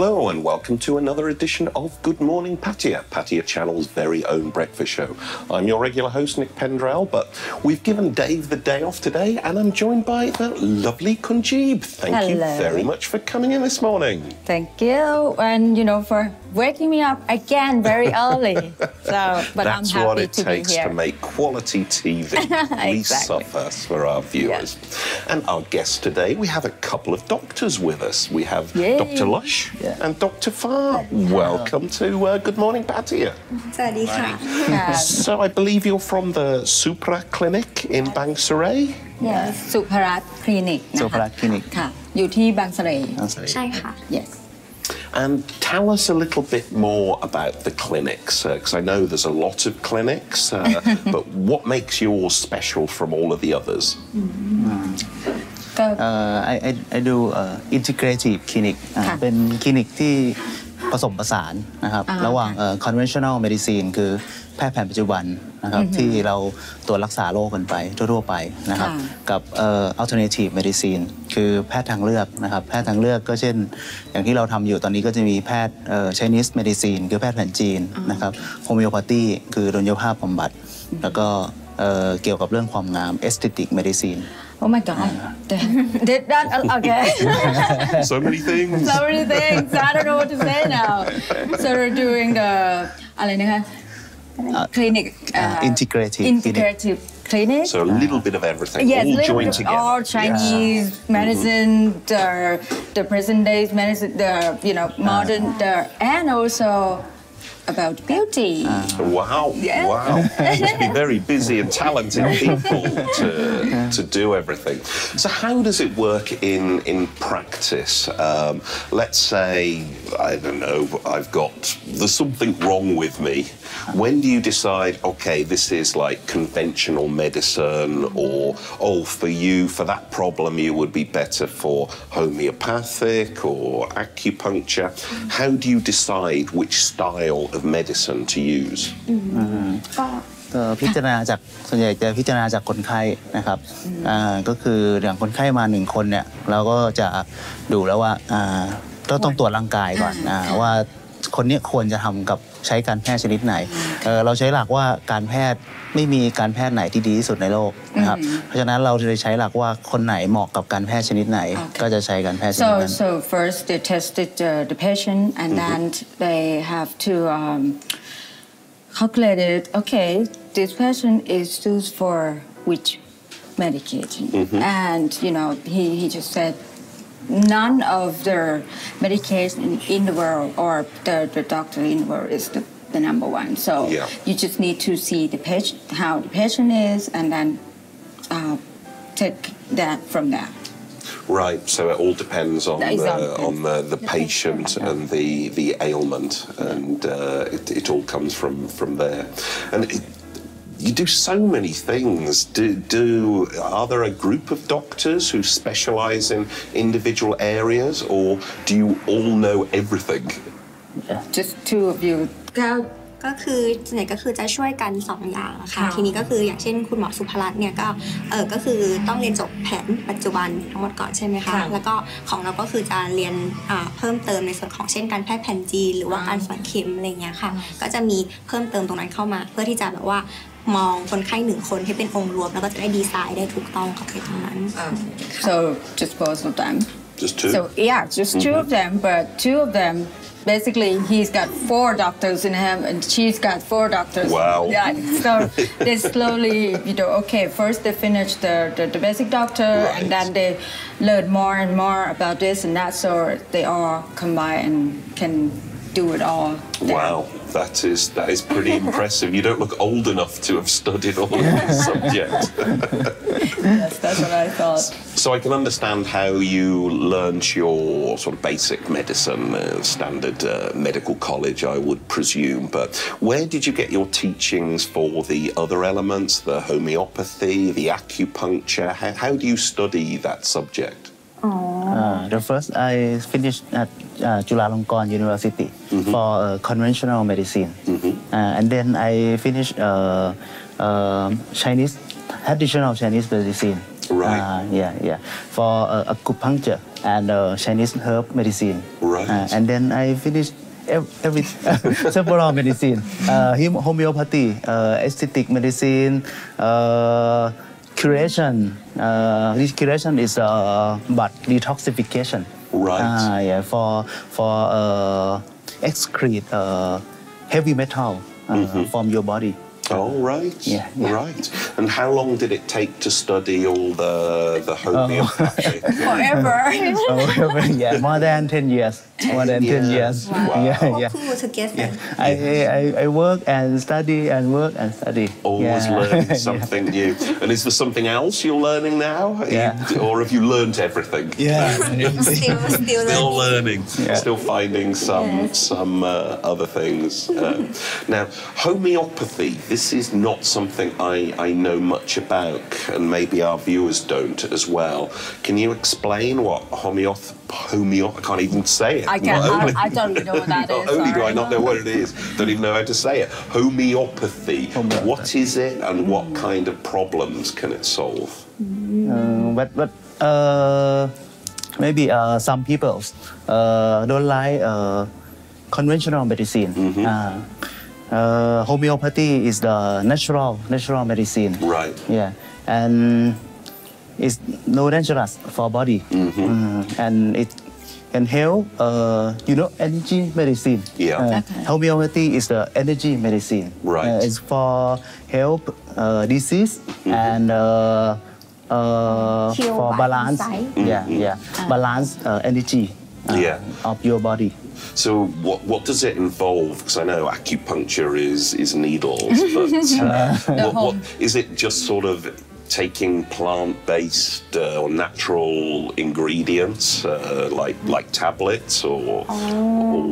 Hello and welcome to another edition of Good Morning Pattaya, Pattaya Channel's very own breakfast show. I'm your regular host, Nick Pendrell, but we've given Dave the day off today and I'm joined by the lovely Kunjeeb. Thank you very much for coming in this morning. Thank you, and for waking me up again very early. But That's I'm happy what it to takes be here. to make quality TV. We suffer for our viewers. Yeah. And our guests today, we have a couple of doctors with us. We have Dr. Lush and Dr. Far. Welcome to Good Morning Pattaya. So I believe you're from the Supparat Clinic in Bang Saray? Yes, Supparat Clinic. Supparat Clinic. ค่ะอยู่ที่บางเสร่ ใช่ค่ะ Yes. And tell us a little bit more about the clinics, because I know there's a lot of clinics, but what makes yours special from all of the others? I do integrative clinic เป็นคลินิกที่ผสมผสานนะครับระหว่างconventional medicine คือแพทย์แผนปัจจุบันนะครับที่เราตรวจรักษาโรคกันไปทั่วๆไปนะครับกับalternative medicine คือแพทย์ทางเลือกนะครับแพทย์ทางเลือกก็เช่นอย่างที่เราทำอยู่ตอนนี้ก็จะมีแพทย์Chinese medicine คือแพทย์แผนจีนนะครับ homeopathy คือดลยภาพบำบัดแล้วก็เกี่ยวกับเรื่องความงาม aesthetic medicine Oh my God. Okay. So many things. So many things. I don't know what to say now. So we're doing the clinic. Integrative clinic. So a little bit of everything, yes, all joined together. All Chinese medicine, the present day medicine, modern, and also about beauty. Wow, wow. You must be very busy and talented people to do everything. So how does it work in practice? Let's say, I don't know, there's something wrong with me. When do you decide, okay, this is like conventional medicine, or, oh, for that problem, you would be better for homeopathic or acupuncture? How do you decide which style of medicine to use? ก็พิจารณาจากส่วนใหญ่จะพิจารณาจากคนไข้นะครับก็คืออย่างคนไข้มา1คนเนี่ยเราก็จะดูแล้วว่าต้องตรวจร่างกายก่อนว่าคนนี้ควรจะทำกับใช้การแพทย์ชนิดไหนเราใช้หลักว่าการแพทย์ไม่มีการแพทย์ไหนที่ดีที่สุดในโลกนะครับเพราะฉะนั้นเราจะใช้หลักว่าคนไหนเหมาะกับการแพทย์ชนิดไหนก็จะใช้การแพทย์ชนิดนั้น So first they tested the patient and then they have to calculate it. Okay, this patient is used for which medication, and he just said none of the medication in the world or the doctor in the world is the number one. So you just need to see the patient, how the patient is, and then take that from there. Right, so it all depends on the patient and the ailment, and it all comes from there. And you do so many things. Are there a group of doctors who specialize in individual areas, or do you all know everything? Just two of you. ก็คือส่วนใหญ่ก็คือจะช่วยกัน2อย่างค่ะทีนี้ก็คืออย่างเช่นคุณหมอสุภรัตน์เนี่ยก็คือต้องเรียนจบแผนปัจจุบันทั้งหมดก่อนใช่ไหมคะแล้วก็ของเราก็คือจะเรียนเพิ่มเติมในส่วนของเช่นการแพทย์แผนจีนหรือว่าการฝังเข็มอะไรเงี้ยค่ะก็จะมีเพิ่มเติมตรงนั้นเข้ามาเพื่อที่จะแบบว่ามองคนไข้1คนให้เป็นองค์รวมแล้วก็จะได้ดีไซน์ได้ถูกต้องกับตรงนั้น So just both of them. Just two? So yeah, just two of them, but two of them. Basically, he's got 4 doctors in him, and she's got 4 doctors. Wow. Yeah, so they slowly, okay, first they finish the basic doctor, and then they learn more and more about this and that, so they all combine and can do it all. Wow, that is pretty impressive. You don't look old enough to have studied all of this subject. Yes, that's what I thought. So I can understand how you learned your sort of basic medicine, standard medical college, I would presume. But where did you get your teachings for the other elements, the homeopathy, the acupuncture? How do you study that subject? The first I finished at Chulalongkorn University for conventional medicine, and then I finished Chinese traditional Chinese medicine Right. Yeah. For acupuncture and Chinese herb medicine. Right. And then I finished every several medicine, homeopathy, aesthetic medicine, curation. This curation is but detoxification. Right. Yeah. For excrete heavy metal from your body. Oh, right. Yeah. Right. And how long did it take to study all the homeopathic? Forever. Yeah, more than 10 years. More than 10 years. Wow. Yeah. cool to get that. I work and study and work and study. Always learning something new. And is there something else you're learning now? Or have you learned everything? Still learning. Still finding some other things. Now, homeopathy, this is not something I know much about, and maybe our viewers don't as well. Can you explain what I can't even say it. I don't know what that is. Not only do I not know what it is, don't even know how to say it. Homeopathy. What is it, and what kind of problems can it solve? But maybe some people don't like conventional medicine. Homeopathy is the natural medicine. Right. Yeah, and it's no dangerous for body, and it can help. Energy medicine. Yeah. Homeopathy is the energy medicine. Right. It's for help disease and for balance. Balance energy of your body. So what does it involve? Because I know acupuncture is needles, but what is it? Just sort of taking plant-based or natural ingredients like tablets or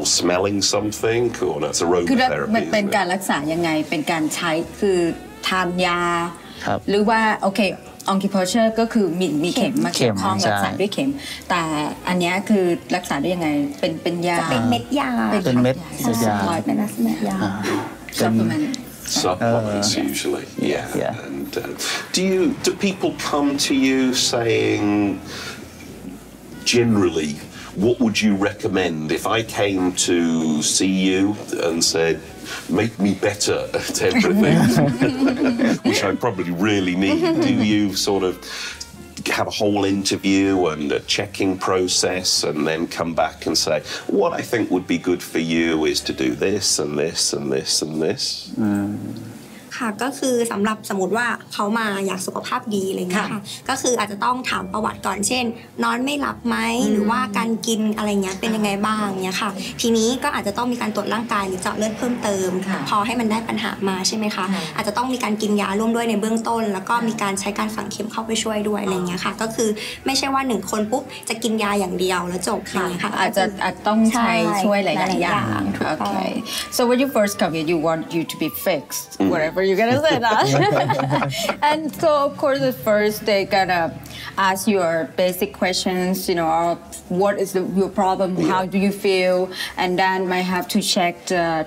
smelling something, or no, it's คือ aromatherapy. มันเป็นการรักษายังไงเป็นการใช้คือทานยาหรือว่าโอเคacupuncture ก็คือมีเข็มมาเกี่ยวข้องรักษาด้วยเข็มแต่อันนี้คือรักษาได้ยังไงเป็นยาจะเป็นเม็ดยา เป็นเม็ดยา เป็นลักษณะยา Supplements usually, And do people come to you saying, generally, what would you recommend if I came to see you and said, make me better at everything, which I probably really need? Do you sort of have a whole interview and a checking process and then come back and say, what I think would be good for you is to do this and this and this and this? ค่ะก็คือสำหรับสมมติว่าเขามาอยากสุขภาพดีอะไรเงี้ยค่ะก็คืออาจจะต้องถามประวัติก่อนเช่นนอนไม่หลับไหมหรือว่าการกินอะไรเงี้ยเป็นยังไงบ้างเงี้ยค่ะทีนี้ก็อาจจะต้องมีการตรวจร่างกายหรือเจาะเลือดเพิ่มเติมพอให้มันได้ปัญหามาใช่ไหมคะอาจจะต้องมีการกินยาร่วมด้วยในเบื้องต้นแล้วก็มีการใช้การฝังเข็มเข้าไปช่วยด้วยอะไรเงี้ยค่ะก็คือไม่ใช่ว่า1คนปุ๊บจะกินยาอย่างเดียวแล้วจบค่ะอาจจะต้องใช้ช่วยหลายๆอย่าง Okay so when you first come here you want you to be fixed whatever you're gonna say that and so of course at first they gonna ask your basic questions what is your problem how do you feel and then might have to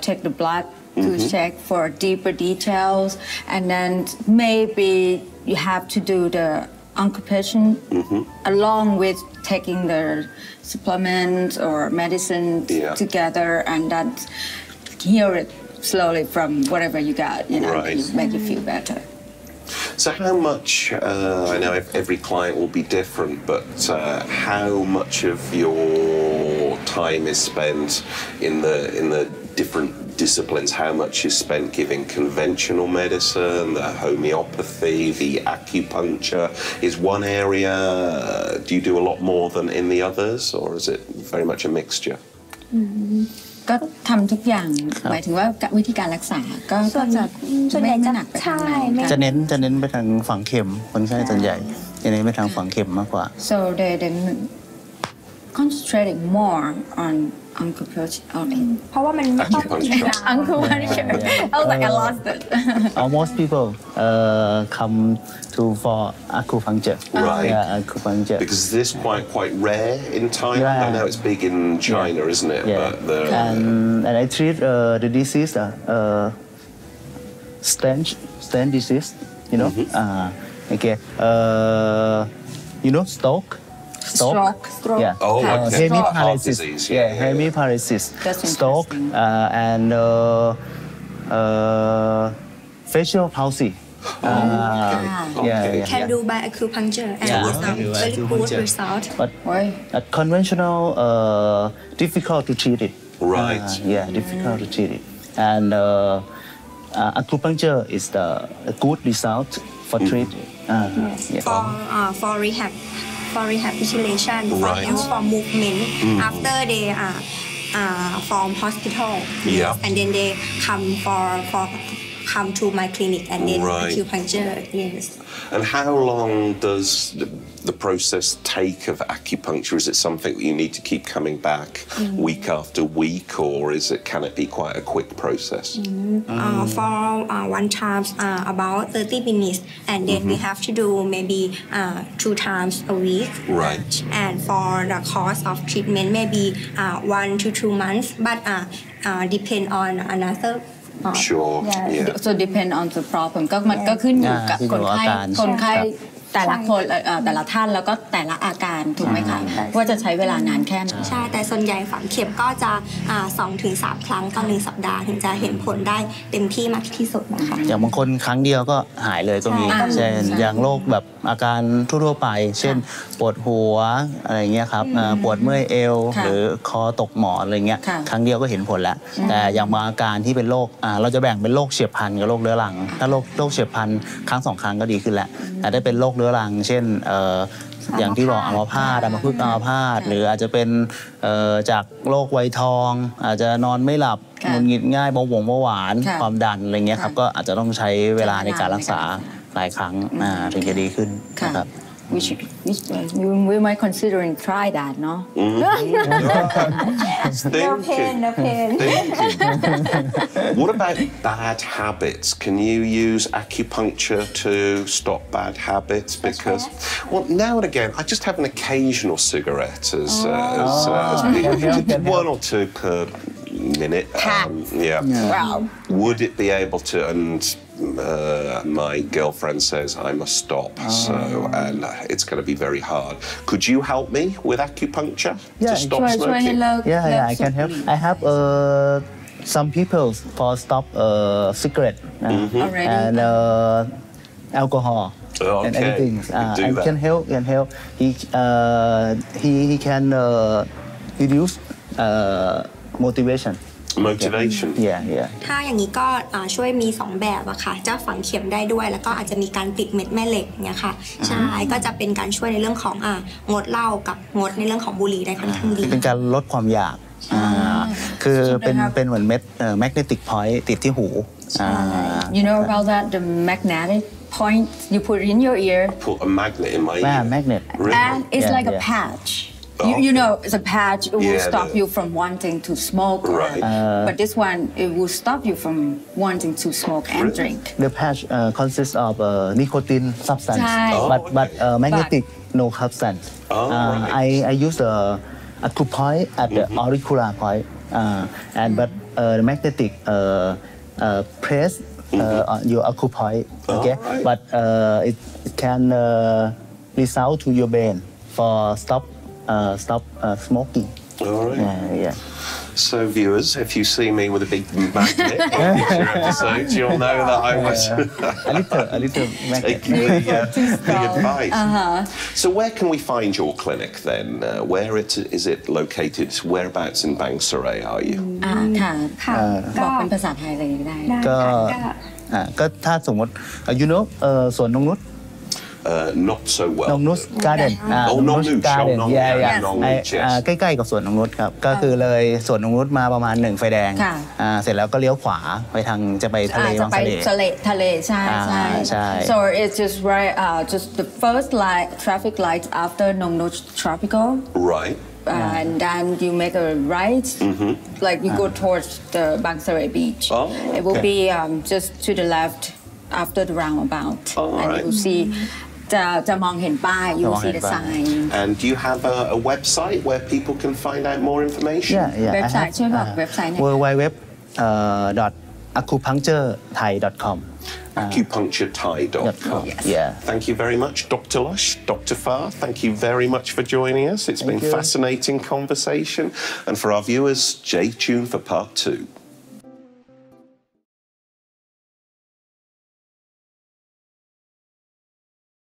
take the blood to check for deeper details and then maybe you have to do the occupation along with taking the supplements or medicine together and then hear it slowly from whatever you got, make you feel better. So how much, I know every client will be different, but how much of your time is spent in the different disciplines? How much is spent giving conventional medicine, the homeopathy, the acupuncture? Is one area, do you do a lot more than in the others, or is it very much a mixture? ก็ทำทุกอย่างหมายถึงว่าวิธีการรักษาก็จะไม่หนักไปทางไหนจะเน้นไปทางฝังเข็มคนไข้ส่วนใหญ่จะเน้นไปทางฝังเข็มมากกว่า so they concentrating more on acupuncture เพราะว่ามันไม่ต้อง acupuncture I was like I lost it almost people come for acupuncture right acupuncture because this quite rare in Thailand I know it's big in China isn't it but and I treat the disease stent disease Okay. You know stroke. Stroke. Yeah. Oh, okay. Hemiparalysis. Heart disease, Yeah, hemiparalysis. That's Stroke and facial palsy. Okay. can do by acupuncture and Yeah, it's a can do by very good acupuncture. result. But Why? conventional, difficult to treat it. Right. Yeah, difficult to treat it. And acupuncture is the good result for treating. Yeah. For rehabilitation, for Right. health, for movement. After they from hospital, Yeah. and then they come to my clinic and then Right. acupuncture. Yes. And how long does the process take of acupuncture? Is it something that you need to keep coming back week after week, or can it be quite a quick process? For one time about 30 minutes, and then we have to do maybe 2 times a week. Right. And for the cost of treatment, maybe 1 to 2 months, but depend on another. Sure. Yeah. So depend on the problem ก็มันก็ขึ้นอยู่กับคนไข้แต่ละคนแต่ละท่านแล้วก็แต่ละอาการถูกไหมคะว่าจะใช้เวลานานแค่ไหนใช่แต่ส่วนใหญ่ฝังเข็มก็จะ2-3 ครั้งต่อ1 สัปดาห์ถึงจะเห็นผลได้เต็มที่มากที่สุดนะคะอย่างบางคนครั้งเดียวก็หายเลยก็มีเช่นอย่างโรคแบบอาการทั่วๆไปเช่นปวดหัวอะไรเงี้ยครับปวดเมื่อยเอวหรือคอตกหมอนอะไรเงี้ยครั้งเดียวก็เห็นผลแล้วแต่อย่างบางอาการที่เป็นโรคเราจะแบ่งเป็นโรคเฉียบพลันกับโรคเรื้อรังถ้าโรคเฉียบพลันครั้ง2 ครั้งก็ดีขึ้นแล้วแต่ถ้าเป็นโรคเรื้อรังเช่นอย่างที่บอกอัมพาตหรืออาจจะเป็นจากโรคไวทองอาจจะนอนไม่หลับหงุดหงิดง่ายเบาหวานความดันอะไรเงี้ยครับก็อาจจะต้องใช้เวลาในการรักษาหลายครั้งถึงจะดีขึ้นนะครับ we might considering try that เนาะ No pain. What about bad habits? Can you use acupuncture to stop bad habits? Because, well, now and again, I just have an occasional cigarette as one or two per minute. Yeah. Wow. Would it be able to? And my girlfriend says I must stop, and it's going to be very hard. Could you help me with acupuncture to stop smoking? Yeah, I can help. I have some people for stop cigarette and alcohol and anything. I can help. He can reduce motivation. Yeah. ถ้าอย่างนี้ก็ช่วยมี2 แบบอะค่ะจะฝังเข็มได้ด้วยแล้วก็อาจจะมีการติดเม็ดแม่เหล็กเนี่ยค่ะใช่ก็จะเป็นการช่วยในเรื่องของงดเหล้ากับงดในเรื่องของบุหรี่ได้ค่อนข้างดีเป็นการลดความอยากคือเป็นเหมือนเม็ดmagnetic point ติดที่หู You know about that the magnetic point you put in your ear Put a magnet in my ear. Magnet and it's like a patch You know, it's a patch. It will stop you from wanting to smoke. Right. But this one, it will stop you from wanting to smoke and drink. The patch consists of nicotine substance, but magnetic no substance. I use the acupoint at the auricular point, but the magnetic press on your acupoint. Okay, but it can result to your brain for stop smoking. All right. Yeah. So, viewers, if you see me with a big magnet on future episodes, you'll know that I was a little magnet. taking the advice. So, where can we find your clinic then? Where is it located? Whereabouts in Bangsaray are you? ค่ะบอกเป็นภาษาไทยเลยได้ก็ถ้าสมมติ you know สวนนงนุชNot so well. นงนุชการ์เด้นนงนุชการ์เด้นใกล้ๆกับสวนนงนุชครับก็คือเลยสวนนงนุชมาประมาณ1 ไฟแดงเสร็จแล้วก็เลี้ยวขวาไปทางจะไปทะเลบางทะเลใช่So it's just right just the first light traffic light after Nong Nuch Tropical Right and then you make a right like you go towards the Bangsaray beach It will be just to the left after the roundabout and you will seeจะมองเห็นป้าย you see the sign And do you have a website where people can find out more information? เว็บไซต์ช่วยบอกเว็บไซต์หน่อย acupuncturethai.com acupuncturethai.com. Yes. Yeah. Thank you very much, Dr. Lush, Dr. Farr. Thank you very much for joining us. It's been a fascinating conversation. And for our viewers, stay tuned for part 2.